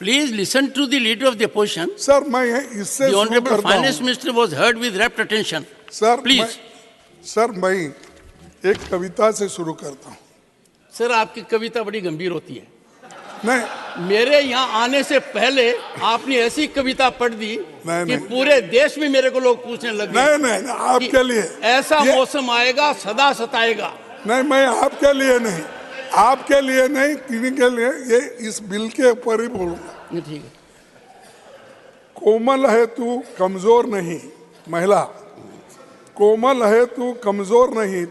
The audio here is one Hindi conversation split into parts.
Please listen to the leader of the opposition. Sir मैं इससे The शुरू Honorable करता Finance हूं। Minister was heard with rapt attention. Sir Please. Sir मैं एक कविता से शुरू करता हूं। सर आपकी कविता बड़ी गंभीर होती है। नहीं मेरे यहाँ आने से पहले आपने ऐसी कविता पढ़ दी कि पूरे देश में मेरे को लोग पूछने लगे। नहीं आपके लिए ऐसा मौसम आएगा सदा सताएगा। नहीं, मैं आपके लिए नहीं, आपके लिए नहीं, किन्हीं के लिए ये इस बिल के ऊपर ही बोलूंगा। ठीक है। कोमल है तू कमजोर नहीं, महिला कोमल है तू कमजोर नहीं,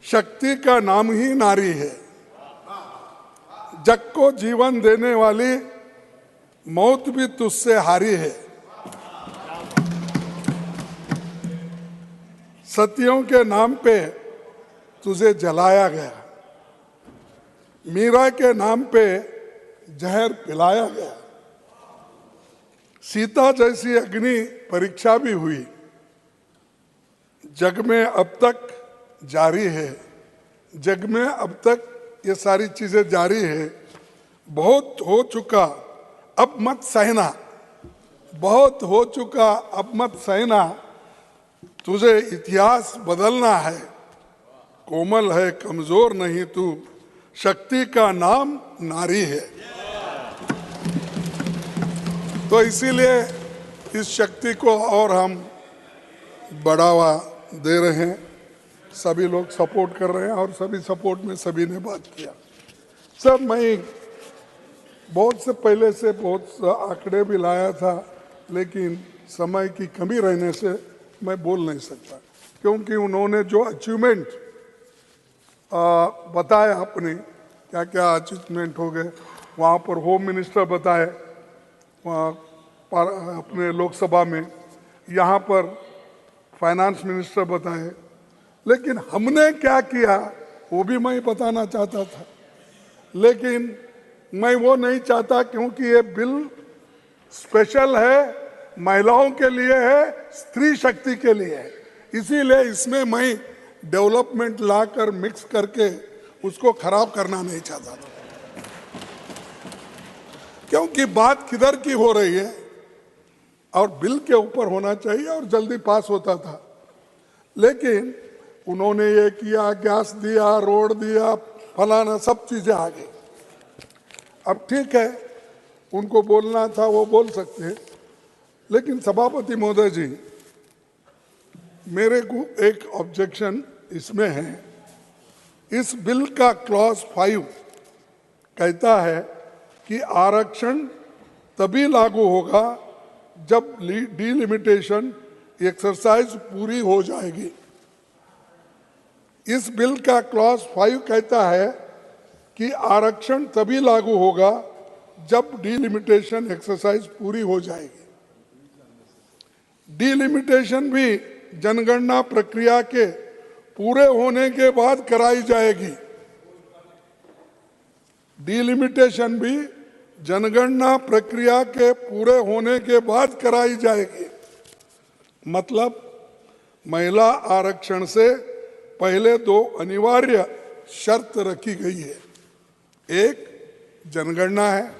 शक्ति का नाम ही नारी है। जग को जीवन देने वाली मौत भी तुझसे हारी है। सतियों के नाम पे तुझे जलाया गया, मीरा के नाम पे जहर पिलाया गया। सीता जैसी अग्नि परीक्षा भी हुई, जग में अब तक जारी है। जग में अब तक ये सारी चीजें जारी है। बहुत हो चुका अब मत सहना, बहुत हो चुका अब मत सहना, तुझे इतिहास बदलना है। कोमल है कमजोर नहीं तू, शक्ति का नाम नारी है। तो इसीलिए इस शक्ति को और हम बढ़ावा दे रहे हैं। सभी लोग सपोर्ट कर रहे हैं और सभी सपोर्ट में सभी ने बात किया। सर मैं बहुत से पहले से बहुत आंकड़े भी लाया था, लेकिन समय की कमी रहने से मैं बोल नहीं सकता, क्योंकि उन्होंने जो अचीवमेंट बताया, अपने क्या क्या अचीवमेंट हो गए, वहाँ पर होम मिनिस्टर बताए, वहाँ पर अपने लोकसभा में, यहाँ पर फाइनेंस मिनिस्टर बताए, लेकिन हमने क्या किया वो भी मैं बताना चाहता था, लेकिन मैं वो नहीं चाहता, क्योंकि ये बिल स्पेशल है, महिलाओं के लिए है, स्त्री शक्ति के लिए है। इसीलिए इसमें मैं डेवलपमेंट लाकर मिक्स करके उसको खराब करना नहीं चाहता था, क्योंकि बात किधर की हो रही है और बिल के ऊपर होना चाहिए और जल्दी पास होता था। लेकिन उन्होंने ये किया, गैस दिया, रोड दिया, फलाना सब चीजें आ गई। अब ठीक है, उनको बोलना था वो बोल सकते हैं, लेकिन सभापति महोदय जी, मेरे को एक ऑब्जेक्शन इसमें है। इस बिल का क्लॉज 5 कहता है कि आरक्षण तभी लागू होगा जब डिलिमिटेशन एक्सरसाइज पूरी हो जाएगी। इस बिल का क्लॉज 5 कहता है कि आरक्षण तभी लागू होगा जब डिलिमिटेशन एक्सरसाइज पूरी हो जाएगी। डिलिमिटेशन भी जनगणना प्रक्रिया के पूरे होने के बाद कराई जाएगी। डिलिमिटेशन भी जनगणना प्रक्रिया के पूरे होने के बाद कराई जाएगी। मतलब महिला आरक्षण से पहले 2 अनिवार्य शर्त रखी गई है। एक जनगणना है,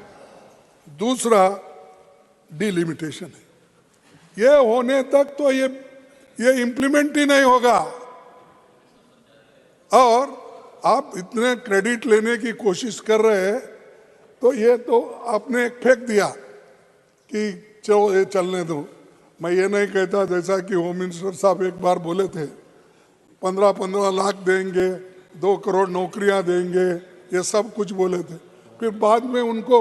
दूसरा डिलिमिटेशन है। ये होने तक तो ये इम्प्लीमेंट ही नहीं होगा। और आप इतने क्रेडिट लेने की कोशिश कर रहे हैं, तो ये तो आपने फेंक दिया कि चलो ये चलने दो। मैं ये नहीं कहता, जैसा कि होम मिनिस्टर साहब एक बार बोले थे 15-15 लाख देंगे, 2 करोड़ नौकरियां देंगे, ये सब कुछ बोले थे। फिर बाद में उनको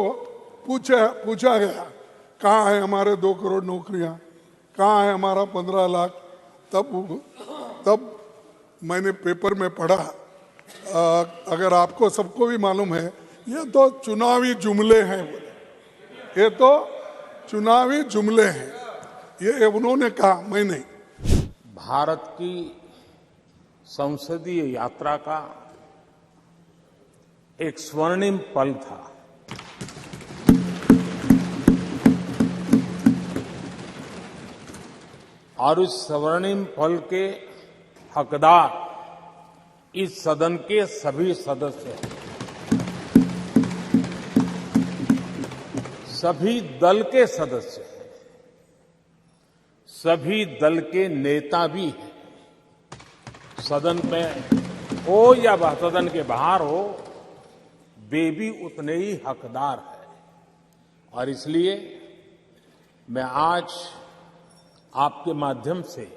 पूछा गया कहाँ है हमारे 2 करोड़ नौकरियां, कहाँ है हमारा 15 लाख। तब मैंने पेपर में पढ़ा, अगर आपको सबको भी मालूम है, ये तो चुनावी जुमले हैं, बोले ये तो चुनावी जुमले हैं, ये उन्होंने कहा, मैं नहीं। भारत की संसदीय यात्रा का एक स्वर्णिम पल था। और इस स्वर्णिम पल के हकदार इस सदन के सभी सदस्य हैं। सभी दल के सदस्य हैं, सभी दल के नेता भी हैं। सदन में हो या सदन के बाहर हो, वे भी उतने ही हकदार हैं। और इसलिए मैं आज आपके माध्यम से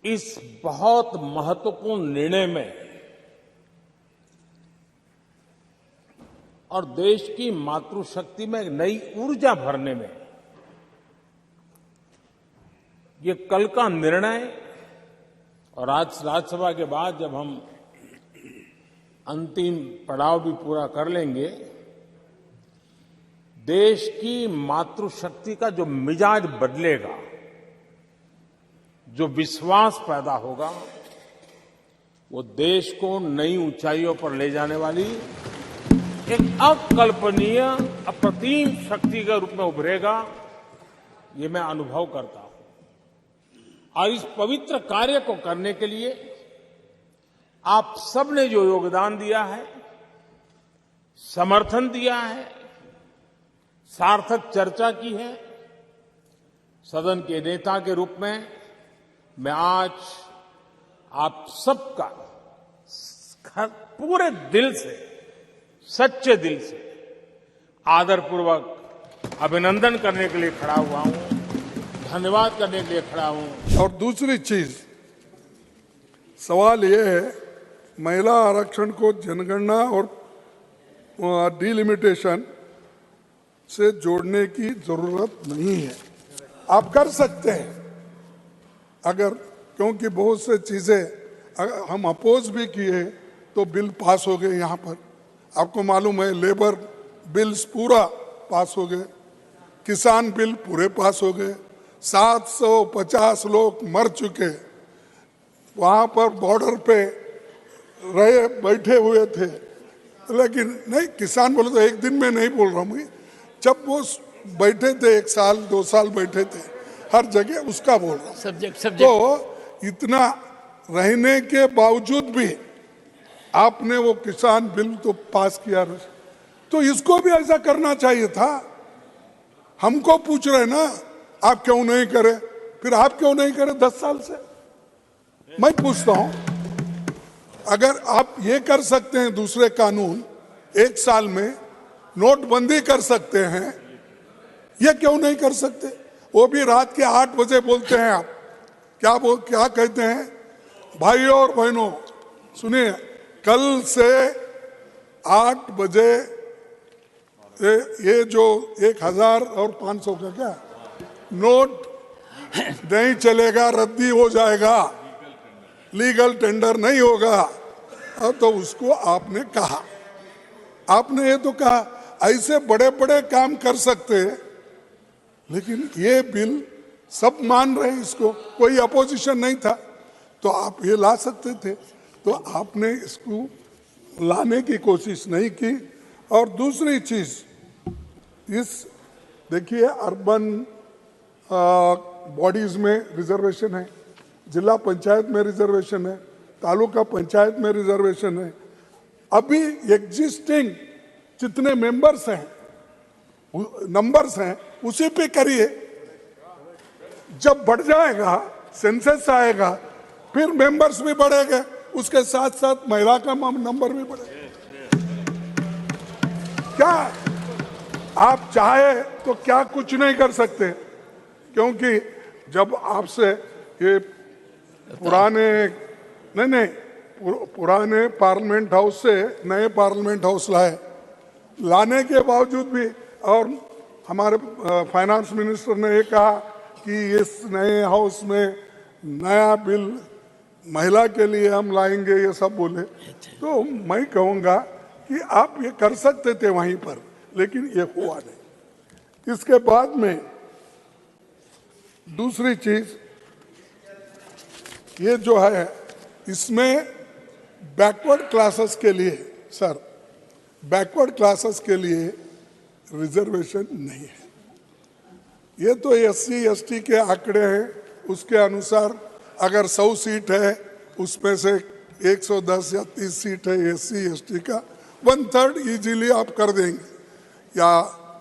इस बहुत महत्वपूर्ण निर्णय में और देश की मातृशक्ति में नई ऊर्जा भरने में ये कल का निर्णय और आज राज्यसभा के बाद जब हम अंतिम पड़ाव भी पूरा कर लेंगे, देश की मातृशक्ति का जो मिजाज बदलेगा, जो विश्वास पैदा होगा, वो देश को नई ऊंचाइयों पर ले जाने वाली एक अकल्पनीय अप्रतिम शक्ति के रूप में उभरेगा। ये मैं अनुभव करता हूं। और इस पवित्र कार्य को करने के लिए आप सबने जो योगदान दिया है, समर्थन दिया है, सार्थक चर्चा की है, सदन के नेता के रूप में मैं आज आप सबका पूरे दिल से, सच्चे दिल से आदरपूर्वक अभिनंदन करने के लिए खड़ा हुआ हूं, धन्यवाद करने के लिए खड़ा हूं। और दूसरी चीज, सवाल यह है, महिला आरक्षण को जनगणना और डिलिमिटेशन से जोड़ने की जरूरत नहीं है। आप कर सकते हैं अगर, क्योंकि बहुत से चीजें हम अपोज भी किए तो बिल पास हो गए। यहाँ पर आपको मालूम है, लेबर बिल्स पूरा पास हो गए, किसान बिल पूरे पास हो गए, 750 लोग मर चुके, वहां पर बॉर्डर पे रहे बैठे हुए थे। लेकिन नहीं, किसान बोले तो एक दिन में नहीं बोल रहा हूँ, जब वो बैठे थे 1 साल 2 साल बैठे थे हर जगह, उसका बोल रहा हूँ। सब्जेक्ट तो इतना रहने के बावजूद भी आपने वो किसान बिल तो पास किया, तो इसको भी ऐसा करना चाहिए था। हमको पूछ रहे ना, आप क्यों नहीं करे, फिर आप क्यों नहीं करे 10 साल से? मैं पूछता हूं, अगर आप ये कर सकते हैं, दूसरे कानून 1 साल में नोटबंदी कर सकते हैं, ये क्यों नहीं कर सकते? वो भी रात के 8 बजे बोलते हैं। आप क्या कहते हैं? भाइयों और बहनों सुनिए, कल से 8 बजे ये जो 1000 और 500 का क्या नोट नहीं चलेगा, रद्दी हो जाएगा, लीगल टेंडर नहीं होगा। अब तो उसको आपने कहा, आपने ये तो कहा, ऐसे बड़े बड़े काम कर सकते, लेकिन ये बिल सब मान रहे हैं इसको, कोई अपोजिशन नहीं था, तो आप ये ला सकते थे, तो आपने इसको लाने की कोशिश नहीं की। और दूसरी चीज, इस देखिए अर्बन बॉडीज में रिजर्वेशन है, जिला पंचायत में रिजर्वेशन है, तालुका पंचायत में रिजर्वेशन है। अभी एग्जिस्टिंग जितने मेंबर्स हैं, नंबर्स हैं, उसी पे करिए। जब बढ़ जाएगा, सेंसस आएगा, फिर मेंबर्स भी बढ़ेंगे, उसके साथ साथ महिला का नंबर भी बढ़ेगा। क्या आप चाहे तो क्या कुछ नहीं कर सकते, क्योंकि जब आपसे ये पुराने पार्लियामेंट हाउस से नए पार्लियामेंट हाउस लाने के बावजूद भी, और हमारे फाइनेंस मिनिस्टर ने ये कहा कि इस नए हाउस में नया बिल महिला के लिए हम लाएंगे, ये सब बोले, तो मैं कहूँगा कि आप ये कर सकते थे वहीं पर, लेकिन ये हुआ नहीं। इसके बाद में दूसरी चीज, ये जो है, इसमें बैकवर्ड क्लासेस के लिए, सर, बैकवर्ड क्लासेस के लिए रिजर्वेशन नहीं है। ये तो SC ST के आंकड़े हैं, उसके अनुसार अगर 100 सीट है, उसमें से 110 या 30 सीट है SC ST का, 1/3 इजीली आप कर देंगे, या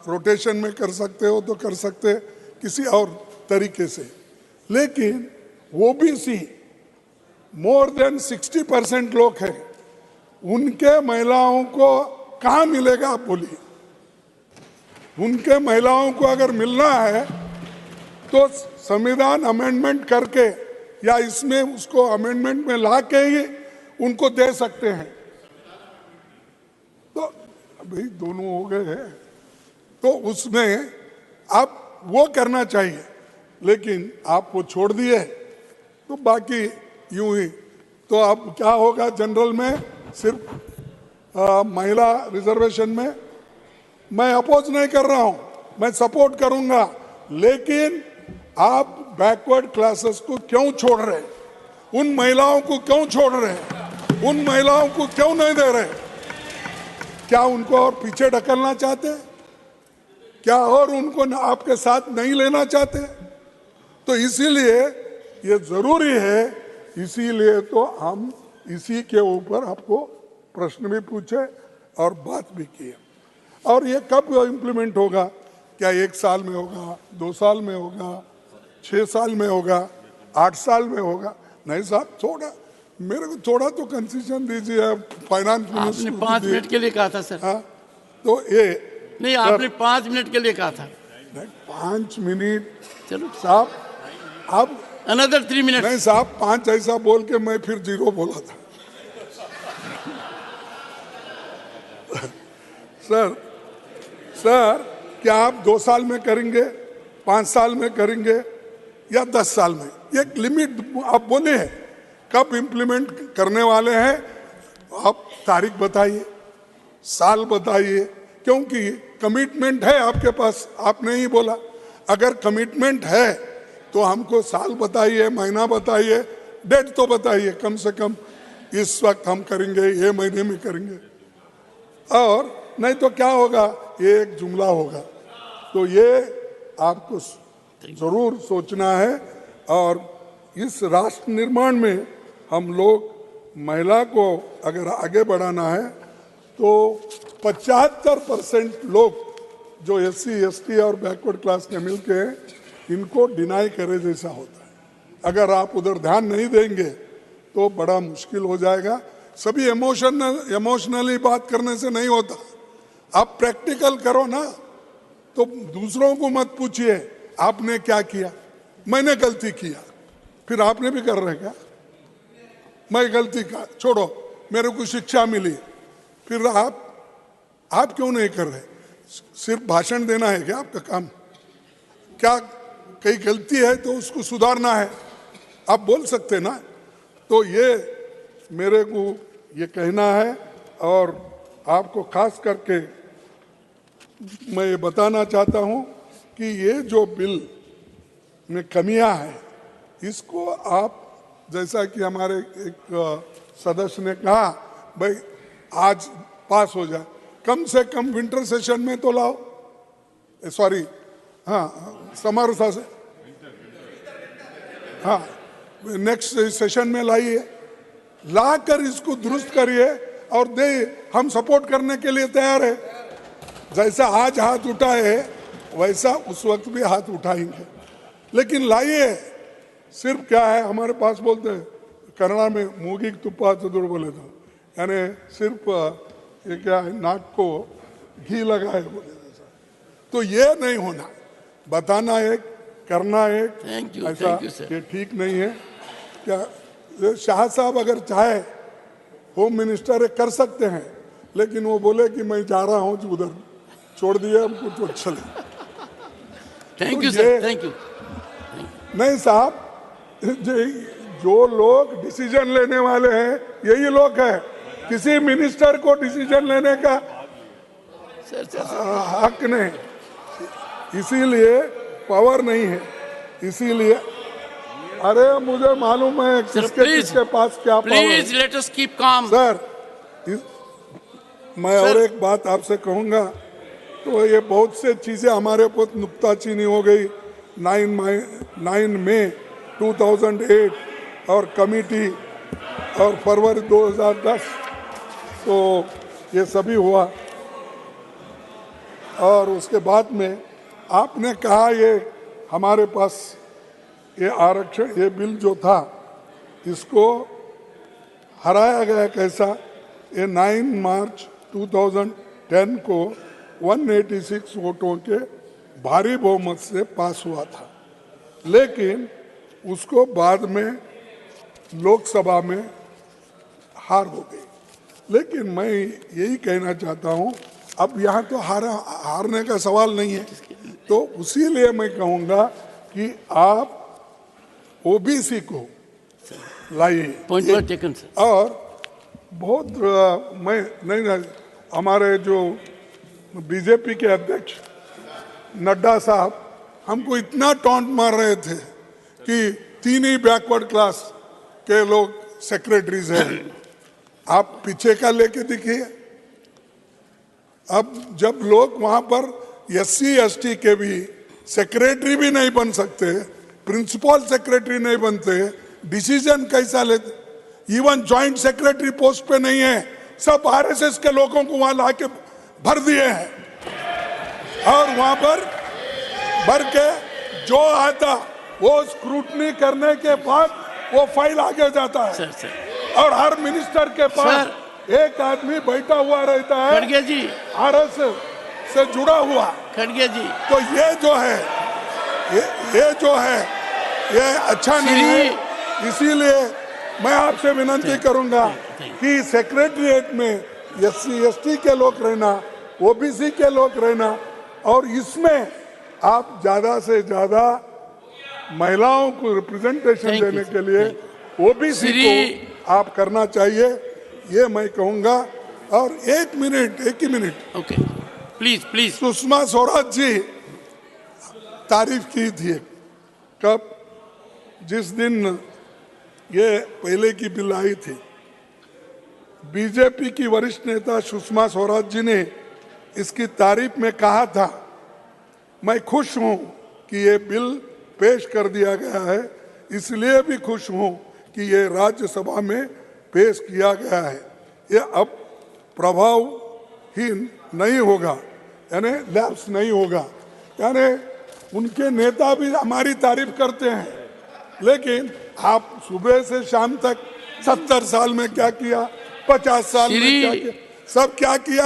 रोटेशन में कर सकते हो तो कर सकते, किसी और तरीके से। लेकिन ओबीसी मोर देन 60% लोग हैं, उनके महिलाओं को कहाँ मिलेगा आप बोलिए? उनके महिलाओं को अगर मिलना है तो संविधान अमेंडमेंट करके या इसमें उसको अमेंडमेंट में ला के ही उनको दे सकते हैं। तो भाई दोनों हो गए हैं, तो उसमें आप वो करना चाहिए, लेकिन आप वो छोड़ दिए तो बाकी यूं ही। तो अब क्या होगा जनरल में, सिर्फ महिला रिजर्वेशन में मैं अपोज नहीं कर रहा हूं, मैं सपोर्ट करूंगा, लेकिन आप बैकवर्ड क्लासेस को क्यों छोड़ रहे? उन महिलाओं को क्यों छोड़ रहे? उन महिलाओं को क्यों नहीं दे रहे? क्या उनको और पीछे ढकलना चाहते? क्या और उनको आपके साथ नहीं लेना चाहते? तो इसीलिए ये जरूरी है, इसीलिए तो हम इसी के ऊपर आपको प्रश्न भी पूछे और बात भी की। और ये कब इम्प्लीमेंट होगा? क्या 1 साल में होगा, 2 साल में होगा, 6 साल में होगा, 8 साल में होगा? नहीं साहब, थोड़ा मेरे को थोड़ा तो कंसेशन दीजिए। फाइनेंस मिनिस्टर आपने 5 मिनट के लिए कहा था सर। हाँ, तो ये नहीं, आपने 5 मिनट के लिए कहा था। 5 मिनट चलो साहब, अब अनदर 3 मिनट। नहीं साहब, 5 ऐसा बोल के मैं फिर 0 बोला था। सर क्या आप 2 साल में करेंगे, 5 साल में करेंगे या 10 साल में? एक लिमिट आप बोले हैं, कब इम्प्लीमेंट करने वाले हैं? आप तारीख बताइए, साल बताइए, क्योंकि कमिटमेंट है आपके पास। आपने ही बोला अगर कमिटमेंट है तो हमको साल बताइए, महीना बताइए, डेट तो बताइए कम से कम, इस वक्त हम करेंगे, ये महीने में करेंगे। और नहीं तो क्या होगा, ये एक जुमला होगा। तो ये आपको जरूर सोचना है। और इस राष्ट्र निर्माण में हम लोग महिला को अगर आगे बढ़ाना है तो 75% लोग जो SC, ST और बैकवर्ड क्लास के मिलके हैं, इनको डिनाई करे जैसा होता है। अगर आप उधर ध्यान नहीं देंगे तो बड़ा मुश्किल हो जाएगा। सभी इमोशनली बात करने से नहीं होता, आप प्रैक्टिकल करो ना। तो दूसरों को मत पूछिए आपने क्या किया, मैंने गलती किया, फिर आपने भी कर रहे क्या? मैं गलती का छोड़ो, मेरे को शिक्षा मिली, फिर आप क्यों नहीं कर रहे? सिर्फ भाषण देना है क्या आपका काम? क्या कहीं गलती है तो उसको सुधारना है, आप बोल सकते ना। तो ये मेरे को ये कहना है। और आपको खास करके मैं ये बताना चाहता हूँ कि ये जो बिल में कमियां हैं, इसको आप, जैसा कि हमारे एक सदस्य ने कहा, भाई आज पास हो जाए, कम से कम विंटर सेशन में तो लाओ, सॉरी हाँ समर से, हाँ नेक्स्ट सेशन में लाइए, लाकर इसको दुरुस्त करिए और दे। हम सपोर्ट करने के लिए तैयार है। जैसा आज हाथ उठाए वैसा उस वक्त भी हाथ उठाएंगे, लेकिन लाइए। सिर्फ क्या है, हमारे पास बोलते हैं कन्नड़ा में मूगी तुप्पा चतुर बोले तो, यानी सिर्फ ये क्या है, नाक को घी लगाए बोले जैसा। तो ये नहीं होना, बताना एक, करना एक, ऐसा ये ठीक नहीं है। क्या शाह साहब अगर चाहे होम मिनिस्टर कर सकते हैं, लेकिन वो बोले कि मैं जा रहा हूँ उधर, छोड़ दिया हमको तो अच्छा लगे। Thank you sir, thank you. नहीं साहब, जो लोग डिसीजन लेने वाले हैं यही लोग हैं। किसी मिनिस्टर को डिसीजन लेने का हक नहीं, इसीलिए पावर नहीं है, इसीलिए। अरे मुझे मालूम है किसके पास क्या पावर है। Please let us keep calm. Sir मैं और एक बात आपसे कहूंगा, तो ये बहुत से चीजें हमारे बहुत नुक्ताचीनी हो गई। 9 मई 2008 और कमिटी और फरवरी 2010, तो ये सभी हुआ। और उसके बाद में आपने कहा ये हमारे पास ये आरक्षण, ये बिल जो था इसको हराया गया कैसा? ये 9 मार्च 2010 को 186 वोटों के भारी बहुमत से पास हुआ था, लेकिन उसको बाद में लोकसभा में हार हो गई। लेकिन मैं यही कहना चाहता हूं, अब यहाँ तो हारने का सवाल नहीं है, तो उसीलिए मैं कहूँगा कि आप ओबीसी को लाइए। Point taken sir. और बहुत मैं नहीं, हमारे जो बीजेपी के अध्यक्ष नड्डा साहब हमको इतना टॉन्ट मार रहे थे कि 3 ही बैकवर्ड क्लास के लोग सेक्रेटरीज हैं। आप पीछे का लेके दिखिए। अब जब लोग वहां पर SC ST के भी सेक्रेटरी भी नहीं बन सकते, प्रिंसिपल सेक्रेटरी नहीं बनते, डिसीजन कैसा लेते? इवन जॉइंट सेक्रेटरी पोस्ट पे नहीं है, सब RSS के लोगों को वहां लाके भर दिए हैं। और वहां पर भर के जो आता वो स्क्रूटनी करने के बाद वो फाइल आगे जाता है। सर। और हर मिनिस्टर के पास एक आदमी बैठा हुआ रहता है, खड़गे जी, RSS से जुड़ा हुआ। खड़गे जी, तो ये जो है ये जो है ये अच्छा नहीं है। इसीलिए मैं आपसे विनती करूंगा कि सेक्रेटरीट में SC ST के लोग रहना, OBC के लोग रहना, और इसमें आप ज्यादा से ज्यादा महिलाओं को रिप्रेजेंटेशन देने के लिए OBC को आप करना चाहिए, ये मैं कहूंगा। और एक ही minute okay, please please. Sushma Swaraj ji तारीफ की थी कब? जिस दिन ये पहले की बिल आई थी, बीजेपी की वरिष्ठ नेता सुषमा स्वराज जी ने इसकी तारीफ में कहा था, मैं खुश हूं कि ये बिल पेश कर दिया गया है, इसलिए भी खुश हूं कि ये राज्यसभा में पेश किया गया है। ये अब प्रभावहीन नहीं होगा, यानी लैप्स नहीं होगा। यानी उनके नेता भी हमारी तारीफ करते हैं, लेकिन आप सुबह से शाम तक 70 साल में क्या किया, 50 साल में क्या किया, सब क्या किया,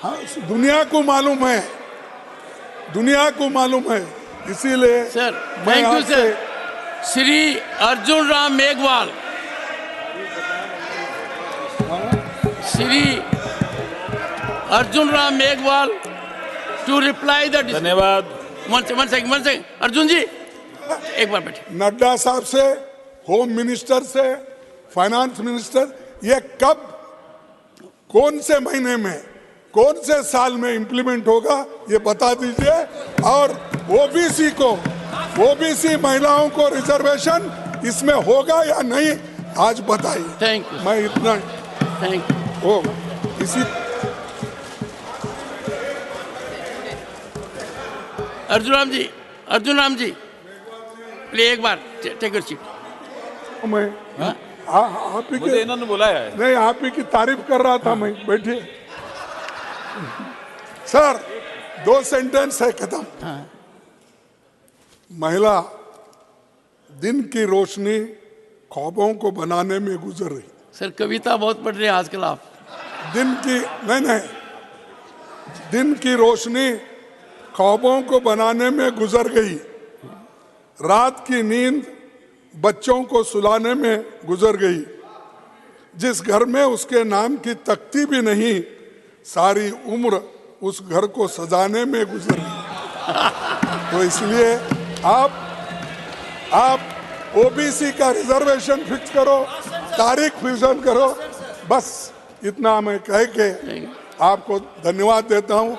हाँ, दुनिया को मालूम है, दुनिया को मालूम है। इसीलिए sir, thank you sir. Shri Arjun Ram Meghwal, Shri Arjun Ram Meghwal to reply the. धन्यवाद। वन सेकंड अर्जुन जी एक बार बैठे। नड्डा साहब से, होम मिनिस्टर से, फाइनेंस मिनिस्टर, ये कब, कौन से महीने में, कौन से साल में इंप्लीमेंट होगा ये बता दीजिए। और OBC को, OBC महिलाओं को रिजर्वेशन इसमें होगा या नहीं, आज बताइए। Thank you. मैं इतना थैंक यू। हो इसी अर्जुन राम जी प्लीज एक बार टेक योर सीट। मैं आप ही मुझे इन्होंने बुलाया है। नहीं, आप ही की तारीफ कर रहा था मैं, बैठिए। सर 2 सेंटेंस है, खत्म। महिला दिन की रोशनी ख्वाबों को बनाने में गुजर रही। सर कविता बहुत पढ़ रहे हैं आजकल आप। दिन की रोशनी ख्वाबों को बनाने में गुजर गई, रात की नींद बच्चों को सुलाने में गुजर गई। जिस घर में उसके नाम की तख्ती भी नहीं, सारी उम्र उस घर को सजाने में गुजर गई। तो इसलिए आप OBC का रिजर्वेशन फिक्स करो, तारीख फिक्स करो। बस इतना मैं कह के आपको धन्यवाद देता हूं।